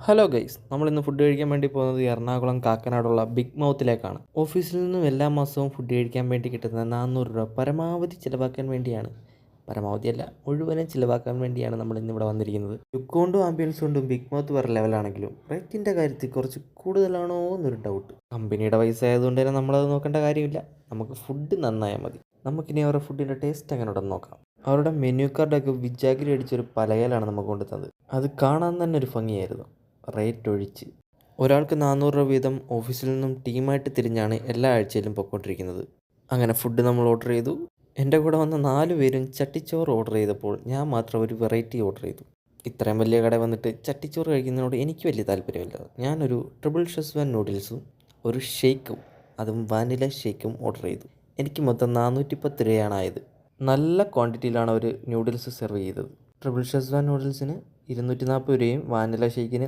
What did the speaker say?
Hello guys, നമ്മളിന്ന് food കഴിക്കാൻ വേണ്ടി പോകുന്നത് എറണാകുളം കാക്കനാടുള്ള ബിഗ് മൗത്തിലേക്കാണ്. ഓഫീസിൽ നിന്നും എല്ലാ മാസവും ഫുഡ് കഴിക്കാൻ വേണ്ടി കിട്ടുന്ന 400 രൂപ പരമാവധി ചിലവാക്കാൻ വേണ്ടിയാണ്, പരമാവധിയല്ല മുഴുവനും ചിലവാക്കാൻ വേണ്ടിയാണ് നമ്മൾ ഇന്നിവിടെ വന്നിരിക്കുന്നത്. ലുക്ക് കൊണ്ടും ആംബിയൻസ് കൊണ്ടും ബിഗ് മൗത്ത് വേറെ ലെവലാണെങ്കിലും റേറ്റിൻ്റെ കാര്യത്തിൽ കുറച്ച് കൂടുതലാണോ എന്നൊരു ഡൗട്ട്. കമ്പനിയുടെ പൈസ ആയതുകൊണ്ട് തന്നെ നമ്മളത് നോക്കേണ്ട കാര്യമില്ല. നമുക്ക് ഫുഡ് നന്നായാൽ മതി. നമുക്കിനി അവരുടെ ഫുഡിൻ്റെ ടേസ്റ്റ് എങ്ങനെ ഉണ്ടെന്ന് നോക്കാം. അവരുടെ മെനു കാർഡൊക്കെ വിജാഗിരി അടിച്ചൊരു പലകയിലാണ് നമുക്ക് കൊണ്ടുതന്നത്. അത് കാണാൻ തന്നെ ഒരു ഭംഗിയായിരുന്നു, റേറ്റ് ഒഴിച്ച്. ഒരാൾക്ക് 400 രൂപ വീതം ഓഫീസിൽ നിന്നും ടീമായിട്ട് തിരിഞ്ഞാണ് എല്ലാ ആഴ്ചയിലും പൊയ്ക്കൊണ്ടിരിക്കുന്നത്. അങ്ങനെ ഫുഡ് നമ്മൾ ഓർഡർ ചെയ്തു. എൻ്റെ കൂടെ വന്ന 4 പേരും ചട്ടിച്ചോറ് ഓർഡർ ചെയ്തപ്പോൾ ഞാൻ മാത്രം ഒരു വെറൈറ്റി ഓർഡർ ചെയ്തു. ഇത്രയും വലിയ കട വന്നിട്ട് ചട്ടിച്ചോറ് കഴിക്കുന്നതിനോട് എനിക്ക് വലിയ താല്പര്യമില്ല. ഞാനൊരു ട്രിപ്പിൾ ഷെസ്വാൻ നൂഡിൽസും ഒരു ഷേക്കും, അതും വാനില ഷേക്കും ഓർഡർ ചെയ്തു. എനിക്ക് മൊത്തം 410 രൂപയാണ് ആയത്. നല്ല ക്വാണ്ടിറ്റിയിലാണ് അവർ നൂഡിൽസ് സെർവ് ചെയ്തത്. ട്രിപ്പിൾ ഷെസ്വാൻ നൂഡിൽസിന് 240 രൂപയും വാനില ഷേക്കിന്